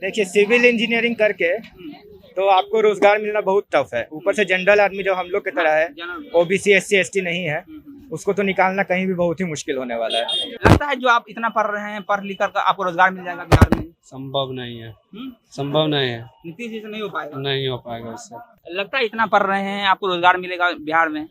देखिए, civil engineering करके तो आपको रोजगार मिलना बहुत टफ है। ऊपर से जनरल आदमी जो हम लोग की तरह है, ओबीसी एससी एसटी नहीं है, उसको तो निकालना कहीं भी बहुत ही मुश्किल होने वाला है। लगता है जो आप इतना पढ़ रहे हैं, पढ़ लिख कर आपको रोजगार मिल जाएगा बिहार में? संभव नहीं है। संभव नहीं है। नीतीश जी से नहीं हो पाएगा? नहीं हो पाएगा उससे। लगता है इतना पढ़ रहे हैं, आपको रोजगार मिलेगा बिहार में?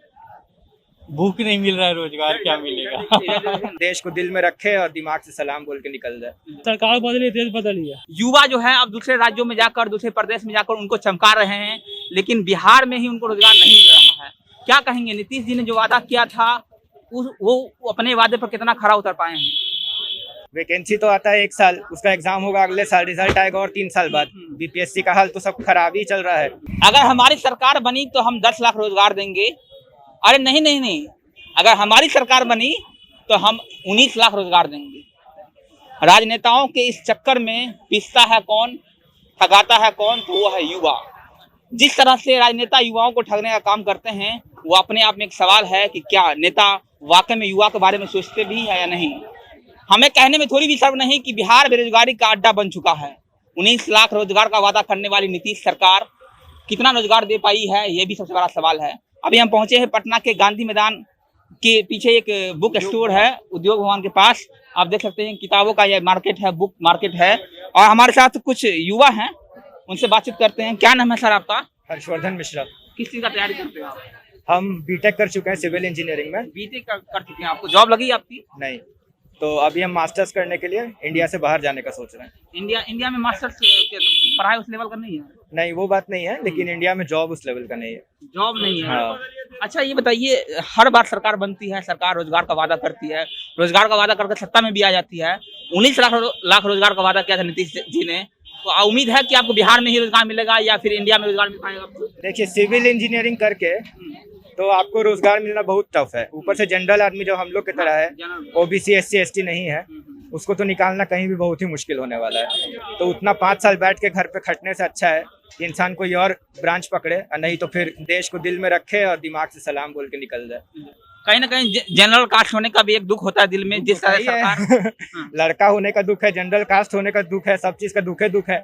भूख नहीं मिल रहा है, रोजगार क्या मिलेगा। देश को दिल में रखे और दिमाग से सलाम बोल के निकल जाए। सरकार बदली, देश बदली है। युवा जो है अब दूसरे राज्यों में जाकर, दूसरे प्रदेश में जाकर उनको चमका रहे हैं, लेकिन बिहार में ही उनको रोजगार नहीं मिल रहा है। क्या कहेंगे, नीतीश जी ने जो वादा किया था वो अपने वादे पर कितना खरा उतर पाए हैं? वैकेंसी तो आता है 1 साल, उसका एग्जाम होगा अगले साल, रिजल्ट आएगा और 3 साल बाद। बीपीएससी का हाल तो सब खराब ही चल रहा है। अगर हमारी सरकार बनी तो हम 10 लाख रोजगार देंगे। अरे नहीं, अगर हमारी सरकार बनी तो हम 19 लाख रोजगार देंगे। राजनेताओं के इस चक्कर में पिसता है कौन, ठगाता है कौन? तो वो है युवा। जिस तरह से राजनेता युवाओं को ठगने का काम करते हैं, वो अपने आप में एक सवाल है कि क्या नेता वाकई में युवा के बारे में सोचते भी है या नहीं। हमें कहने में थोड़ी भी शर्म नहीं कि बिहार बेरोजगारी का अड्डा बन चुका है। 19 लाख रोजगार का वादा करने वाली नीतीश सरकार कितना रोजगार दे पाई है, ये भी सबसे बड़ा सवाल है। अभी हम पहुंचे हैं पटना के गांधी मैदान के पीछे एक बुक स्टोर है, उद्योग भवन के पास। आप देख सकते हैं किताबों का यह मार्केट है, बुक मार्केट है। और हमारे साथ कुछ युवा हैं, उनसे बातचीत करते हैं। क्या नाम है सर आपका? हर्षवर्धन मिश्रा। किस चीज का तैयारी करते हैं आप? हम बीटेक कर चुके हैं सिविल इंजीनियरिंग में। बीटेक कर चुके हैं, आपको जॉब लगी आपकी? नहीं, तो अभी हम मास्टर्स करने के लिए इंडिया से बाहर जाने का सोच रहे हैं। इंडिया में मास्टर्स पढ़ाई उस लेवल का नहीं है? नहीं, वो बात नहीं है, लेकिन इंडिया में जॉब उस लेवल का नहीं है। जॉब नहीं है? हाँ। अच्छा ये बताइए, हर बार सरकार बनती है, सरकार रोजगार का वादा करती है, रोजगार का वादा करके सत्ता में भी आ जाती है। 19 लाख रोजगार का वादा किया था नीतीश जी ने, तो उम्मीद है कि आपको बिहार में ही रोजगार मिलेगा या फिर इंडिया में रोजगार मिल पाएगा आपको? देखिए, सिविल इंजीनियरिंग करके तो आपको रोजगार मिलना बहुत टफ है। ऊपर से जनरल आदमी जो हम लोग की तरह है, ओबीसी एससी एसटी नहीं है, उसको तो निकालना कहीं भी बहुत ही मुश्किल होने वाला है। तो उतना 5 साल बैठ के घर पे खटने से अच्छा है कि इंसान कोई और ब्रांच पकड़े, और नहीं तो फिर देश को दिल में रखे और दिमाग से सलाम बोल के निकल जाए। कहीं ना कहीं जनरल कास्ट होने का भी एक दुख होता है दिल में, जिस तरह सरकार लड़का होने का दुख है, जनरल कास्ट होने का दुख है, सब चीज का दुख है।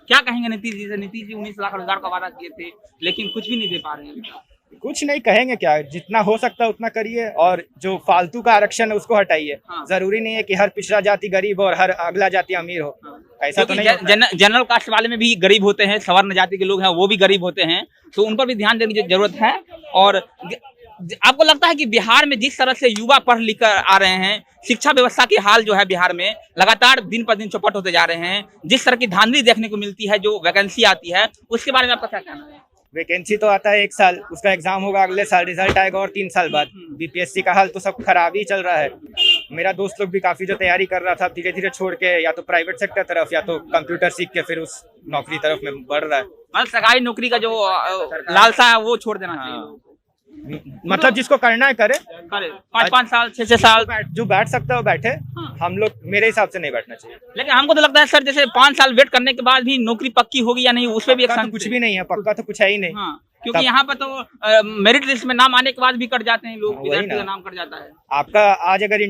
क्या कहेंगे नीतीश जी से? नीतीश जी 19 लाख रोजगार का वादा किए थे, लेकिन कुछ भी नहीं दे पा रहे हैं। कुछ नहीं कहेंगे, क्या जितना हो सकता है उतना करिए, और जो फालतू का आरक्षण है उसको हटाइए। जरूरी नहीं है कि हर पिछड़ा जाति गरीब और हर अगला जाति अमीर हो, ऐसा तो नहीं होता। जनरल कास्ट वाले में भी गरीब होते हैं, सवर्ण जाति के लोग हैं वो भी गरीब होते हैं, तो उन पर भी ध्यान देने की जरूरत है। और आपको लगता है कि बिहार में जिस तरह से युवा पढ़ लिख कर आ रहे हैं, शिक्षा व्यवस्था की हाल जो है बिहार में लगातार दिन पर दिन चौपट होते जा रहे हैं, जिस तरह की धांधली देखने को मिलती है, जो वैकेंसी आती है, उसके बारे में आपका क्या कहना है? वैकेंसी तो आता है 1 साल, उसका एग्जाम होगा अगले साल, रिजल्ट आएगा और 3 साल बाद। बीपीएससी का हाल तो सब खराब ही चल रहा है। मेरा दोस्त लोग भी काफी जो तैयारी कर रहा था, धीरे धीरे छोड़ के या तो प्राइवेट सेक्टर तरफ या तो कंप्यूटर सीख के फिर उस नौकरी तरफ में बढ़ रहा है। मतलब सरकारी नौकरी का जो लालसा है वो छोड़ देना चाहिए। मतलब जिसको करना है करे 5 साल 6 साल जो बैठ सकता है वो बैठे। हम लोग मेरे हिसाब से नहीं बैठना चाहिए। लेकिन हमको तो लगता है सर, जैसे 5 साल वेट करने के बाद भी नौकरी पक्की होगी या नहीं, उसमें भी एक तो कुछ भी नहीं है, पक्का तो कुछ है ही नहीं। क्योंकि यहाँ पर तो मेरिट लिस्ट में नाम आने के बाद भी कट जाते हैं लोग, विद्यार्थी का नाम कट जाता है। आपका आज अगर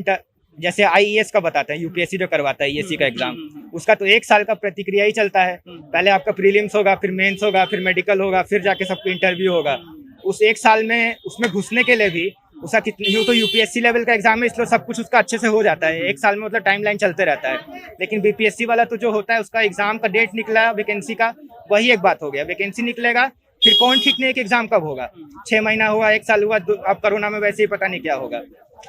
जैसे आईएएस का बताते हैं, यूपीएससी जो करवाता है यूपीएससी का एग्जाम, उसका तो 1 साल का प्रतिक्रिया ही चलता है। पहले आपका प्रीलिम्स होगा, फिर मेंस होगा, फिर मेडिकल होगा, फिर जाके सबको इंटरव्यू होगा। उस 1 साल में उसमें घुसने के लिए भी उसका कितनी तो यूपीएससी लेवल का एग्जाम है, इसलिए सब कुछ उसका अच्छे से हो जाता है 1 साल में, मतलब टाइमलाइन चलते रहता है। लेकिन बीपीएससी वाला तो जो होता है, उसका एग्जाम का डेट निकला वैकेंसी का, वही एक बात हो गया। वैकेंसी निकलेगा, फिर कौन ठीक नहीं है कि एग्जाम कब होगा, 6 महीना हुआ, 1 साल हुआ, अब कोरोना में वैसे ही पता नहीं क्या होगा।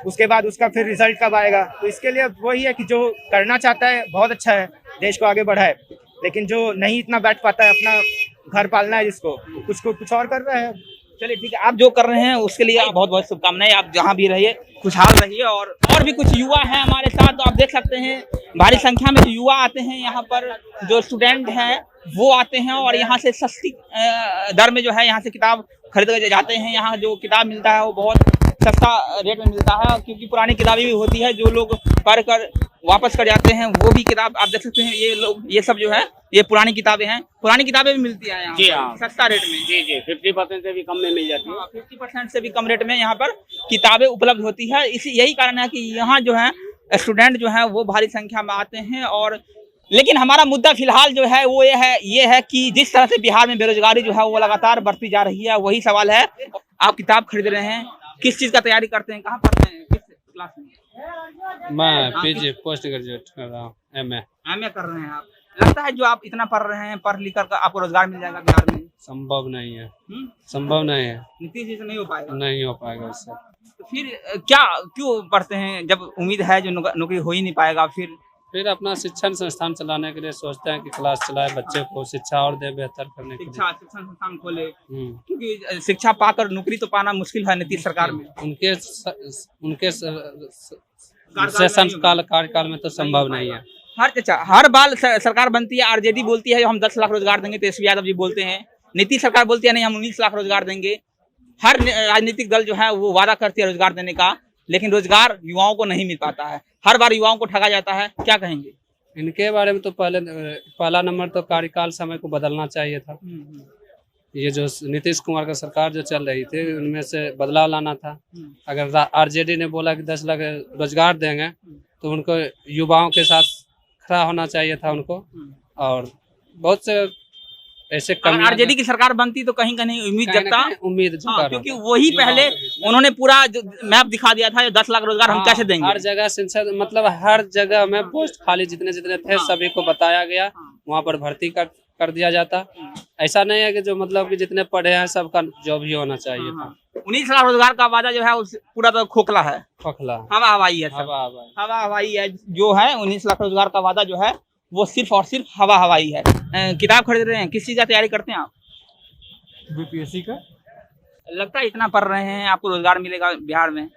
उसके बाद उसका फिर रिजल्ट कब आएगा। तो इसके लिए वही है कि जो करना चाहता है बहुत अच्छा है, देश को आगे बढ़ाए, लेकिन जो नहीं इतना बैठ पाता है, अपना घर पालना है जिसको, कुछ और कर रहा है। चलिए ठीक है, आप जो कर रहे हैं उसके लिए आप बहुत बहुत शुभकामनाएं। आप जहां भी रहिए खुशहाल रहिए। और भी कुछ युवा हैं हमारे साथ, तो आप देख सकते हैं भारी संख्या में जो युवा आते हैं यहाँ पर, जो स्टूडेंट हैं वो आते हैं और यहाँ से सस्ती दर में जो है यहाँ से किताब खरीद कर जाते हैं। यहाँ जो किताब मिलता है वो बहुत सस्ता रेट में मिलता है, क्योंकि पुरानी किताबें भी होती है, जो लोग पढ़ कर वापस कर जाते हैं वो भी किताब आप देख सकते हैं। ये सब जो है ये पुरानी किताबें हैं, पुरानी किताबें भी मिलती है यहाँ। जी हाँ, सस्ता रेट में। जी 50% से भी कम में मिल जाती है। 50% से भी कम रेट में यहाँ पर किताबें उपलब्ध होती है। यही कारण है कि यहाँ जो है स्टूडेंट जो है वो भारी संख्या में आते हैं और लेकिन हमारा मुद्दा फिलहाल जो है वो ये है कि जिस तरह से बिहार में बेरोजगारी जो है वो लगातार बढ़ती जा रही है, वही सवाल है। आप किताब खरीद रहे हैं, किस चीज का तैयारी करते हैं, कहाँ पढ़ते हैं, किस क्लास में? मैं पीजी पोस्ट ग्रेजुएट कर रहा हूँ, एमए कर रहे हैं आप। लगता है जो आप इतना पढ़ रहे हैं, पढ़ लिख कर आपको रोजगार मिल जाएगा बिहार में? संभव नहीं है, संभव नहीं है, नीतीश जी से नहीं हो पाएगा। नहीं हो पाएगा उससे। तो फिर क्या क्यों पढ़ते हैं जब उम्मीद है जो नौकरी हो ही नहीं पाएगा? फिर अपना शिक्षण संस्थान चलाने के लिए सोचते हैं कि क्लास चलाए, बच्चे को शिक्षा और दे बेहतर करने के लिए। शिक्षण संस्थान खोले, क्योंकि शिक्षा पाकर नौकरी तो पाना मुश्किल है नीतीश सरकार में। उनके शासन कार्यकाल में तो संभव नहीं है। हर बार सरकार बनती है, आरजेडी बोलती है हम 10 लाख रोजगार देंगे, तेजस्वी यादव जी बोलते हैं, नीतीश सरकार बोलती है नहीं हम 19 लाख रोजगार देंगे। हर राजनीतिक दल जो है वो वादा करती है रोजगार देने का, लेकिन रोजगार युवाओं को नहीं मिल पाता है, हर बार युवाओं को ठगा जाता है। क्या कहेंगे इनके बारे में? तो पहला नंबर तो कार्यकाल समय को बदलना चाहिए था। ये जो नीतीश कुमार का सरकार जो चल रही थी उनमें से बदलाव लाना था। अगर आरजेडी ने बोला कि 10 लाख रोजगार देंगे तो उनको युवाओं के साथ खड़ा होना चाहिए था उनको। और बहुत से ऐसे आरजेडी की सरकार बनती तो कहीं कहीं उम्मीद जगता, क्योंकि वही पहले उन्होंने पूरा मैप दिखा दिया था 10 लाख रोजगार हम कैसे देंगे। हर जगह संसद मतलब हर जगह में पोस्ट खाली जितने थे सभी को बताया गया, वहाँ पर भर्ती कर दिया जाता। ऐसा नहीं है कि जो मतलब कि जितने पढ़े हैं सबका जॉब ही होना चाहिए था। 19 लाख रोजगार का वादा जो है पूरा तो खोखला है, हवा हवाई है, हवा हवाई है जो है। 19 लाख रोजगार का वादा जो है वो सिर्फ और सिर्फ हवा हवाई है। किताब खरीद रहे हैं, किस चीज का तैयारी करते हैं आप? बीपीएससी का। लगता है इतना पढ़ रहे हैं आपको रोजगार मिलेगा बिहार में?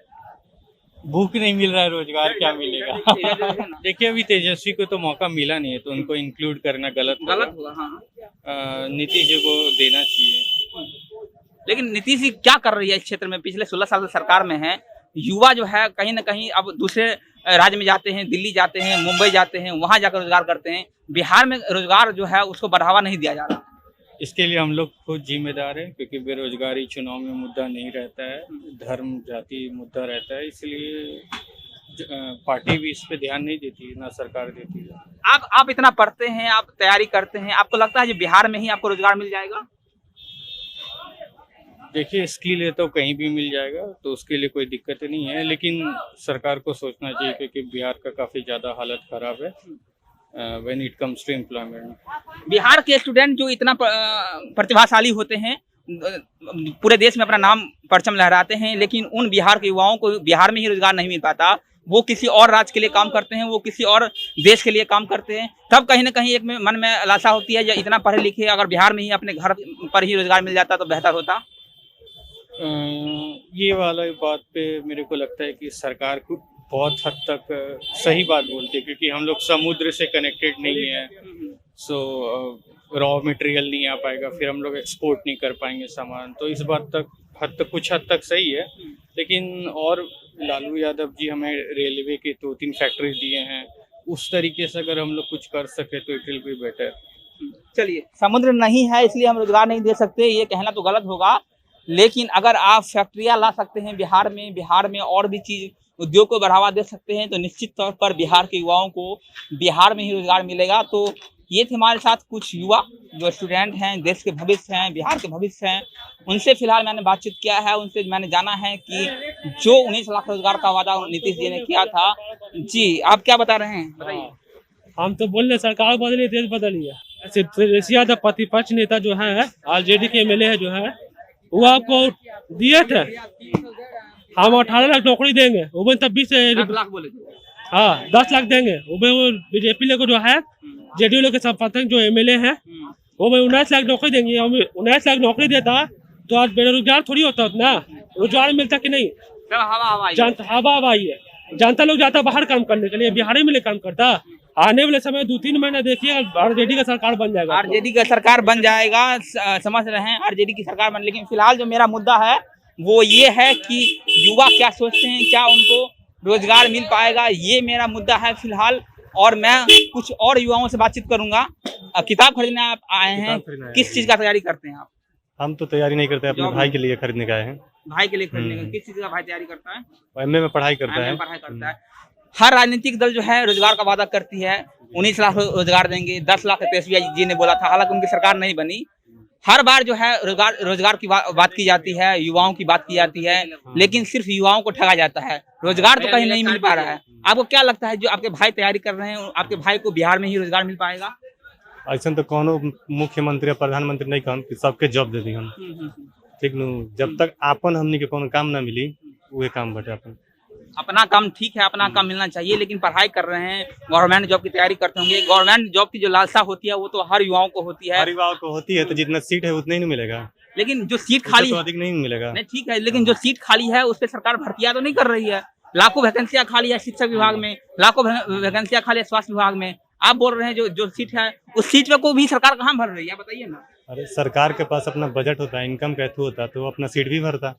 भूख नहीं मिल रहा है, रोजगार क्या मिलेगा? देखिए अभी तेजस्वी को तो मौका मिला नहीं है तो उनको इंक्लूड करना गलत होगा। हाँ, नीतीश जी को देना चाहिए। लेकिन नीतीश जी क्या कर रही है इस क्षेत्र में? पिछले 16 साल से सरकार में है, युवा जो है कहीं ना कहीं अब दूसरे राज्य में जाते हैं, दिल्ली जाते हैं, मुंबई जाते हैं, वहां जाकर रोजगार करते हैं। बिहार में रोजगार जो है उसको बढ़ावा नहीं दिया जा रहा। इसके लिए हम लोग खुद जिम्मेदार हैं, क्योंकि बेरोजगारी चुनाव में मुद्दा नहीं रहता है, धर्म जाति मुद्दा रहता है, इसलिए पार्टी भी इस पे ध्यान नहीं देती, ना सरकार देती है। आप इतना पढ़ते हैं, आप तैयारी करते हैं, आपको लगता है कि बिहार में ही आपको रोजगार मिल जाएगा? देखिए स्किल है तो कहीं भी मिल जाएगा, तो उसके लिए कोई दिक्कत नहीं है, लेकिन सरकार को सोचना चाहिए क्योंकि बिहार का काफ़ी ज़्यादा हालत ख़राब है when it comes to employment. Bihar के स्टूडेंट जो इतना प्रतिभाशाली होते हैं, पूरे देश में अपना नाम परचम लहराते हैं, लेकिन उन बिहार के युवाओं को बिहार में ही रोजगार नहीं मिल पाता। वो किसी और राज्य के लिए काम करते हैं, वो किसी और देश के लिए काम करते हैं। तब कहीं ना कहीं एक मन में लालसा होती है, इतना पढ़े लिखे अगर बिहार में ही अपने घर पर ही रोजगार मिल जाता तो बेहतर होता। ये वाला बात पे मेरे को लगता है कि सरकार को बहुत हद तक सही बात बोलती है, क्योंकि हम लोग समुद्र से कनेक्टेड नहीं है, सो रॉ मटेरियल नहीं आ पाएगा, फिर हम लोग एक्सपोर्ट नहीं कर पाएंगे सामान। तो इस बात तक कुछ हद तक सही है, लेकिन और लालू यादव जी हमें रेलवे के 2-3 फैक्ट्री दिए हैं, उस तरीके से अगर हम लोग कुछ कर सके तो इट विल बी बेटर। चलिए, समुद्र नहीं है इसलिए हम रोजगार नहीं दे सकते, ये कहना तो गलत होगा, लेकिन अगर आप फैक्ट्रियां ला सकते हैं बिहार में और भी चीज उद्योग को बढ़ावा दे सकते हैं, तो निश्चित तौर पर बिहार के युवाओं को बिहार में ही रोजगार मिलेगा। तो ये थे हमारे साथ कुछ युवा जो स्टूडेंट हैं, देश के भविष्य हैं, बिहार के भविष्य हैं। उनसे फिलहाल मैंने बातचीत किया है, उनसे मैंने जाना है कि जो 19 लाख रोजगार का वादा नीतीश जी ने किया था। जी, आप क्या बता रहे हैं, बताइए। हम तो बोल रहे सरकार बदली, देश बदली है। तेजस्वी यादव प्रतिपक्ष नेता जो है, आरजेडी के एमएलए है जो है, वो आपको दिए थे हम 18 लाख नौकरी देंगे, वो भी तब 20 लाख बोले। हाँ 10 लाख देंगे, वो बीजेपी लोग जो है, जेडीयू लोग के संपादक जो एमएलए हैं, वो 19 लाख नौकरी देंगे। 19 लाख नौकरी देता तो आज बेरोजगार थोड़ी होता उतना, रोजगार मिलता कि नहीं? हवा हवाई है, जनता लोग जाता बाहर काम करने के लिए, बिहार में काम करता। आने वाले समय 2-3 महीना देखिए आरजेडी का सरकार बन जाएगा, आरजेडी का सरकार बन जाएगा, समझ रहे हैं, आरजेडी की सरकार बन। लेकिन फिलहाल जो मेरा मुद्दा है वो ये है कि युवा क्या सोचते हैं, क्या उनको रोजगार मिल पाएगा, ये मेरा मुद्दा है फिलहाल। और मैं कुछ और युवाओं से बातचीत करूंगा। किताब खरीदने आप आए हैं, किस चीज का तैयारी करते हैं आप? हम तो तैयारी नहीं करते, अपने भाई के लिए खरीदने का है। भाई के लिए खरीदने का, किस चीज का भाई तैयारी करता है? एमए में पढ़ाई करता है। हर राजनीतिक दल जो है रोजगार का वादा करती है, 19 लाख रोजगार देंगे, 10 लाख तेजस्वी जी ने बोला था, हालांकि उनकी सरकार नहीं बनी। हर बार जो है रोजगार की बात की जाती है, युवाओं की बात की जाती है, लेकिन सिर्फ युवाओं को ठगा जाता है, रोजगार तो कहीं नहीं मिल पा रहा है। आपको क्या लगता है जो आपके भाई तैयारी कर रहे हैं, आपके भाई को बिहार में ही रोजगार मिल पाएगा? ऐसा तो कोनो मुख्यमंत्री या प्रधानमंत्री नहीं कहन कि सबके जॉब दे दी हम, ठीक नु। जब तक आपन हमनी के कोनो काम ना मिली वही काम बटे अपन। अपना काम ठीक है, अपना काम मिलना चाहिए, लेकिन पढ़ाई कर रहे हैं, गवर्नमेंट जॉब की तैयारी करते होंगे। गवर्नमेंट जॉब की जो लालसा होती है वो तो हर युवाओं को होती है। हर युवाओं को होती है, तो जितना सीट है उतना ही नहीं मिलेगा, लेकिन जो सीट खाली तो अधिक नहीं मिलेगा। नहीं ठीक है, लेकिन जो सीट खाली है उस पर सरकार भर्तियां तो नहीं कर रही है। लाखों वैकेंसियां खाली है शिक्षक विभाग में, लाखों वैकेंसियां खाली है स्वास्थ्य विभाग में। आप बोल रहे हैं जो सीट है उस सीट पे को भी सरकार कहाँ भर रही है, बताइए ना। अरे सरकार के पास अपना बजट होता है, इनकम का थ्रू होता है, तो वो अपना सीट भी भरता।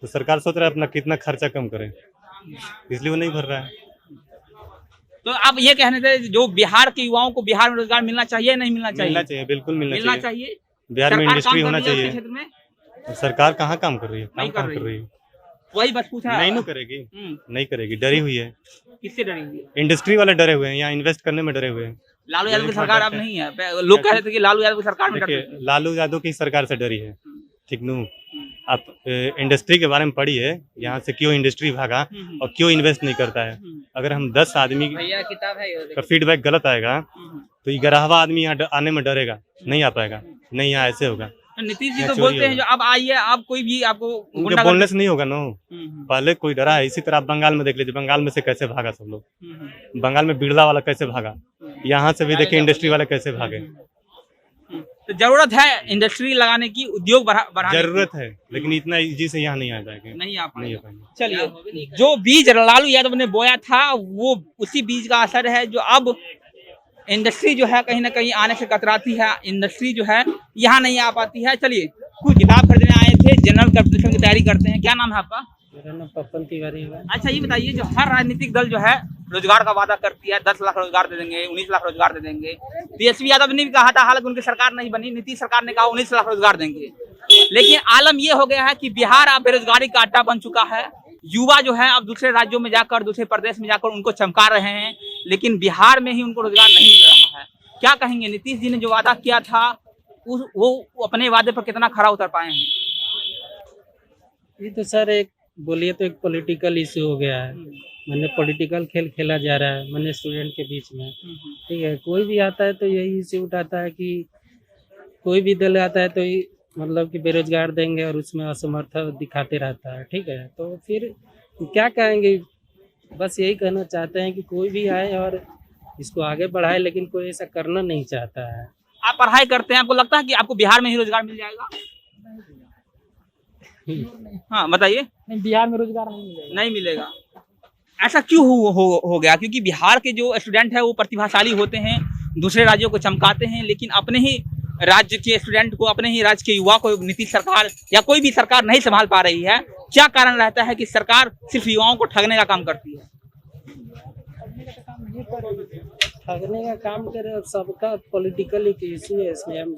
तो सरकार सोच रहा है अपना कितना खर्चा कम करे, इसलिए वो नहीं भर रहा है। तो आप ये कहने थे जो बिहार के युवाओं को बिहार में रोजगार मिलना चाहिए, नहीं मिलना चाहिए? मिलना चाहिए, बिल्कुल मिलना चाहिए। बिहार में इंडस्ट्री होना चाहिए चाहिए। क्षेत्र में सरकार कहाँ काम कर रही है, नहीं काम कर रही है। वही बस पूछा। नहीं करेगी, नहीं करेगी, डरी हुई है। किससे डरी हुई है? इंडस्ट्री वाले डरे हुए हैं, यहाँ इन्वेस्ट करने में डरे हुए हैं। लालू यादव की सरकार अब नहीं है। लोग कह रहे थे कि लालू यादव की सरकार में डरते देखिए, लालू यादव की सरकार से डरी है, ठीक नू। आप इंडस्ट्री के बारे में पढ़िए, यहाँ से क्यों इंडस्ट्री भागा और क्यों इन्वेस्ट नहीं करता है। अगर हम 10 आदमी किताब है का फीडबैक गलत आएगा तो 11वां आदमी यहाँ आने में डरेगा, नहीं आ पाएगा। नहीं, यहाँ ऐसे होगा। नीतीश जी तो बोलते हैं जो अब आइए, आप कोई भी आपको उनके बोलने से नहीं होगा ना। पहले कोई डरा है, इसी तरह आप बंगाल में देख लीजिए, बंगाल में से कैसे भागा सब लोग। बंगाल में बिरला वाला कैसे भागा, यहाँ से भी देखिए इंडस्ट्री वाले कैसे भागे। तो जरूरत है इंडस्ट्री लगाने की, उद्योग बढ़ाने जरूरत है, लेकिन इतना इजी से यहाँ नहीं आ जाएगा, नहीं आ नहीं पाएगा। आ पाएगा। चलिए, जो बीज लालू यादव ने बोया था वो उसी बीज का असर है जो अब इंडस्ट्री जो है कहीं ना कहीं आने से कतराती है, इंडस्ट्री जो है यहाँ नहीं आ पाती है। चलिए, कुछ किताब खरीदने आए थे, जनरल कॉम्पिटिशन की तैयारी करते हैं। क्या नाम है आपका? मेरा नाम पप्पन तिवारी है। अच्छा, ये बताइए, जो हर राजनीतिक दल जो है रोजगार का वादा करती है, 10 लाख रोजगार दे देंगे, 19 लाख रोजगार दे देंगे। तेजस्वी यादव ने भी कहा था, हालांकि उनकी सरकार नहीं बनी, नीतीश सरकार ने कहा 19 लाख रोजगार देंगे। लेकिन आलम ये हो गया है कि बिहार अब बेरोजगारी का अड्डा बन चुका है। युवा जो है अब दूसरे राज्यों में जाकर, दूसरे प्रदेश में जाकर उनको चमका रहे हैं, लेकिन बिहार में ही उनको रोजगार नहीं मिल रहा है। क्या कहेंगे, नीतीश जी ने जो वादा किया था वो अपने वादे पर कितना खरा उतर पाए हैं? ये तो सर एक बोलिए तो एक पॉलिटिकल इशू हो गया है। मैंने पॉलिटिकल खेल खेला जा रहा है, मैंने स्टूडेंट के बीच में, ठीक है। कोई भी आता है तो यही इशू उठाता है कि कोई भी दल आता है तो मतलब कि बेरोजगार देंगे और उसमें असमर्थ दिखाते रहता है, ठीक है। तो फिर क्या कहेंगे, बस यही कहना चाहते हैं कि कोई भी आए और इसको आगे बढ़ाए, लेकिन कोई ऐसा करना नहीं चाहता है। आप पढ़ाई करते हैं, आपको लगता है कि आपको बिहार में ही रोजगार मिल जाएगा? हाँ बताइए। नहीं, बिहार में रोजगार नहीं मिलेगा। ऐसा क्यों हो गया? क्योंकि बिहार के जो स्टूडेंट है वो प्रतिभाशाली होते हैं, दूसरे राज्यों को चमकाते हैं, लेकिन अपने ही राज्य के स्टूडेंट को, अपने ही राज्य के युवा को नीतीश सरकार या कोई भी सरकार नहीं संभाल पा रही है। क्या कारण रहता है कि सरकार सिर्फ युवाओं को ठगने का काम करती है? ठगने का काम करे, सबका पॉलिटिकल एक इशू है इसमें। हम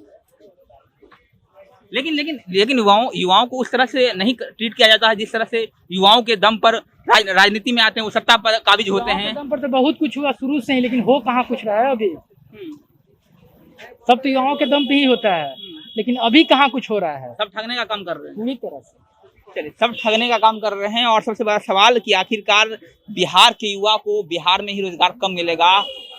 लेकिन युवाओं को उस तरह से नहीं ट्रीट किया जाता है जिस तरह से युवाओं के दम पर राजनीति में आते हैं, वो सत्ता पर काबिज होते हैं। दम पर तो बहुत कुछ हुआ शुरू से ही, लेकिन हो कहाँ कुछ रहा है अभी। सब तो युवाओं के दम पे ही होता है, लेकिन अभी कहाँ कुछ हो रहा है। सब ठगने का काम कर रहे हैं पूरी तरह से। चलिए, सब ठगने का काम कर रहे हैं। और सबसे बड़ा सवाल कि आखिरकार बिहार के युवा को बिहार में ही रोजगार कब मिलेगा?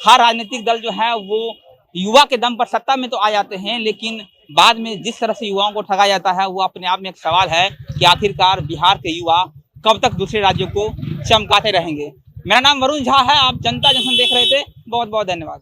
हर राजनीतिक दल जो है वो युवा के दम पर सत्ता में तो आ जाते हैं, लेकिन बाद में जिस तरह से युवाओं को ठगा जाता है वो अपने आप में एक सवाल है कि आखिरकार बिहार के युवा कब तक दूसरे राज्यों को चमकाते रहेंगे। मेरा नाम वरुण झा है, आप जनता जंक्शन देख रहे थे। बहुत बहुत धन्यवाद।